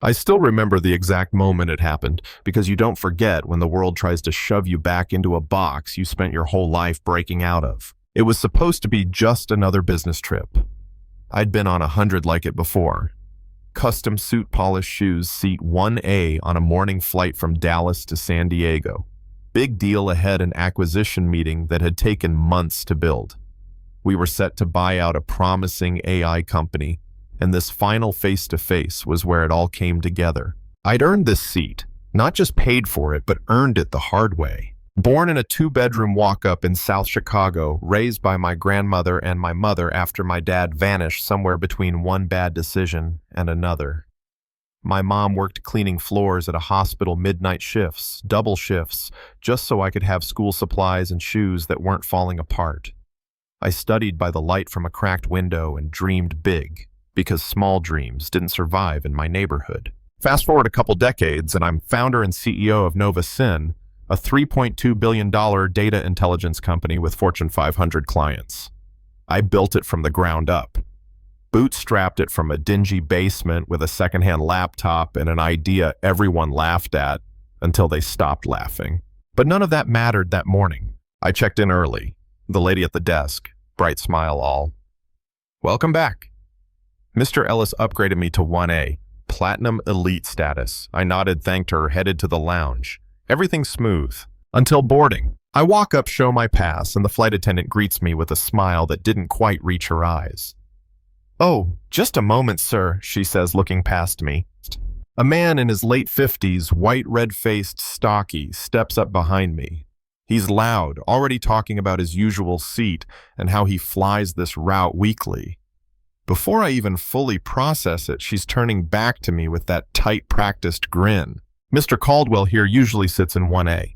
I still remember the exact moment it happened, because you don't forget when the world tries to shove you back into a box you spent your whole life breaking out of. It was supposed to be just another business trip. I'd been on 100 like it before. Custom suit polished shoes, seat 1A on a morning flight from Dallas to San Diego. Big deal ahead, an acquisition meeting that had taken months to build. We were set to buy out a promising AI company, and this final face-to-face was where it all came together. I'd earned this seat, not just paid for it, but earned it the hard way. Born in a two-bedroom walk-up in South Chicago, raised by my grandmother and my mother after my dad vanished somewhere between one bad decision and another. My mom worked cleaning floors at a hospital midnight shifts, double shifts, just so I could have school supplies and shoes that weren't falling apart. I studied by the light from a cracked window and dreamed big, because small dreams didn't survive in my neighborhood. Fast forward a couple decades, and I'm founder and CEO of NovaSyn, a $3.2 billion data intelligence company with Fortune 500 clients. I built it from the ground up. Bootstrapped it from a dingy basement with a secondhand laptop and an idea everyone laughed at until they stopped laughing. But none of that mattered that morning. I checked in early. The lady at the desk, bright smile all. "Welcome back." Mr. Ellis upgraded me to 1A, Platinum Elite status. I nodded, thanked her, headed to the lounge. Everything smooth. Until boarding. I walk up, show my pass, and the flight attendant greets me with a smile that didn't quite reach her eyes. "Oh, just a moment, sir," she says, looking past me. A man in his late 50s, white, red-faced, stocky, steps up behind me. He's loud, already talking about his usual seat and how he flies this route weekly. Before I even fully process it, she's turning back to me with that tight, practiced grin. "Mr. Caldwell here usually sits in 1A.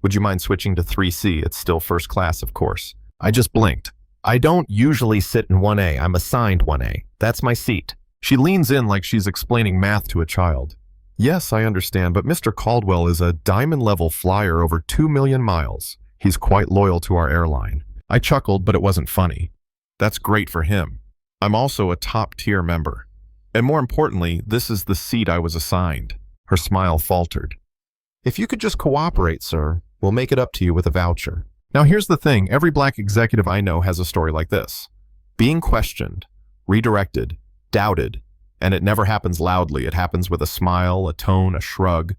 Would you mind switching to 3C? It's still first class, of course." I just blinked. "I don't usually sit in 1A. I'm assigned 1A. That's my seat." She leans in like she's explaining math to a child. "Yes, I understand, but Mr. Caldwell is a diamond-level flyer over 2 million miles. He's quite loyal to our airline." I chuckled, but it wasn't funny. That's great for him. I'm also a top-tier member. And more importantly, this is the seat I was assigned. Her smile faltered. "If you could just cooperate, sir, we'll make it up to you with a voucher." Now here's the thing, every black executive I know has a story like this. Being questioned, redirected, doubted, and it never happens loudly. It happens with a smile, a tone, a shrug.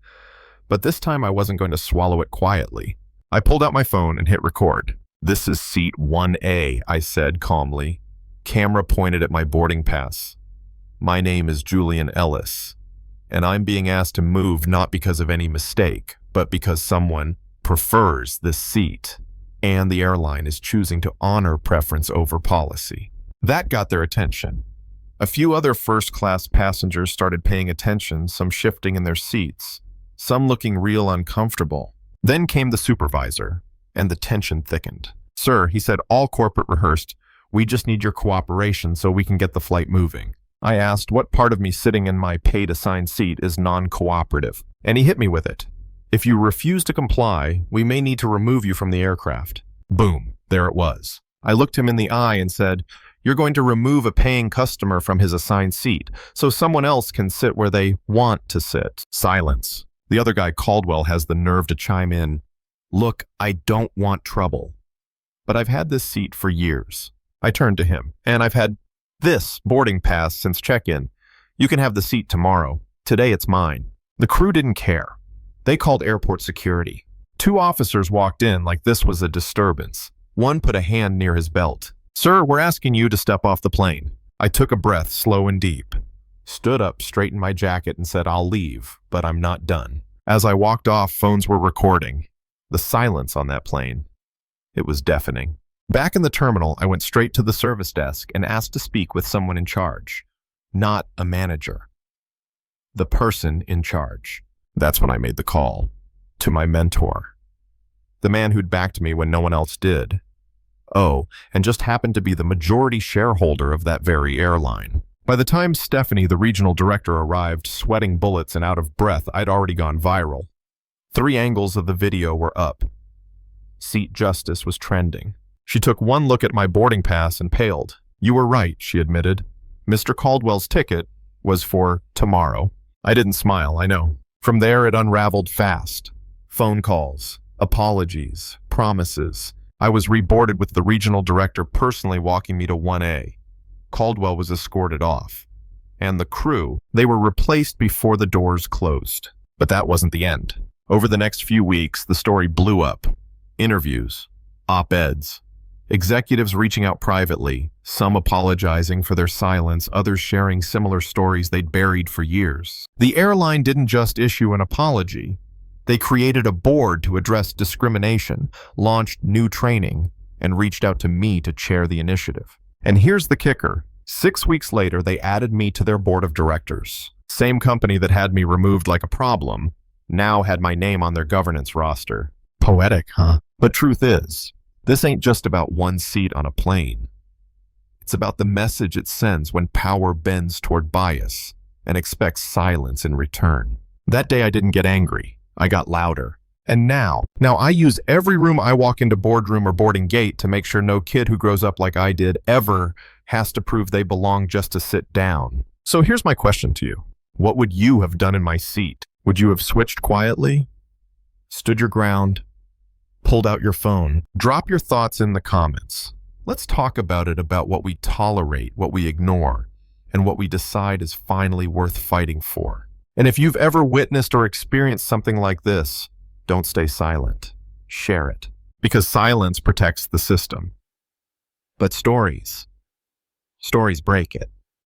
But this time I wasn't going to swallow it quietly. I pulled out my phone and hit record. "This is seat 1A, I said calmly. Camera pointed at my boarding pass. "My name is Julian Ellis, and I'm being asked to move not because of any mistake, but because someone prefers this seat, and the airline is choosing to honor preference over policy." That got their attention. A few other first-class passengers started paying attention, some shifting in their seats, some looking real uncomfortable. Then came the supervisor, and the tension thickened. "Sir," he said, "all corporate rehearsed. We just need your cooperation so we can get the flight moving." I asked, what part of me sitting in my paid assigned seat is non-cooperative? And he hit me with it. "If you refuse to comply, we may need to remove you from the aircraft." Boom, there it was. I looked him in the eye and said, "You're going to remove a paying customer from his assigned seat, so someone else can sit where they want to sit." Silence. The other guy, Caldwell, has the nerve to chime in. "Look, I don't want trouble, but I've had this seat for years." I turned to him, "And I've had this boarding pass since check-in. You can have the seat tomorrow. Today it's mine." The crew didn't care. They called airport security. 2 officers walked in like this was a disturbance. One put a hand near his belt. "Sir, we're asking you to step off the plane." I took a breath, slow and deep, stood up, straightened my jacket, and said, "I'll leave, but I'm not done." As I walked off, phones were recording. The silence on that plane. It was deafening. Back in the terminal, I went straight to the service desk and asked to speak with someone in charge. Not a manager. The person in charge. That's when I made the call. To my mentor. The man who'd backed me when no one else did. Oh, and just happened to be the majority shareholder of that very airline. By the time Stephanie, the regional director, arrived, sweating bullets and out of breath, I'd already gone viral. 3 angles of the video were up. Seat justice was trending. She took one look at my boarding pass and paled. "You were right," she admitted. "Mr. Caldwell's ticket was for tomorrow." I didn't smile, I know. From there, it unraveled fast. Phone calls, apologies, promises. I was reboarded with the regional director personally walking me to 1A. Caldwell was escorted off. And the crew, they were replaced before the doors closed. But that wasn't the end. Over the next few weeks, the story blew up. Interviews, op-eds, executives reaching out privately, some apologizing for their silence, others sharing similar stories they'd buried for years. The airline didn't just issue an apology. They created a board to address discrimination, launched new training, and reached out to me to chair the initiative. And here's the kicker. 6 weeks later, they added me to their board of directors. Same company that had me removed like a problem now had my name on their governance roster. Poetic, huh? But truth is, this ain't just about one seat on a plane. It's about the message it sends when power bends toward bias and expects silence in return. That day I didn't get angry. I got louder. And now I use every room I walk into, boardroom or boarding gate, to make sure no kid who grows up like I did ever has to prove they belong just to sit down. So here's my question to you. What would you have done in my seat? Would you have switched quietly? Stood your ground? Pulled out your phone? Drop your thoughts in the comments. Let's talk about what we tolerate, what we ignore, and what we decide is finally worth fighting for. And if you've ever witnessed or experienced something like this, don't stay silent. Share it. Because silence protects the system. But stories break it.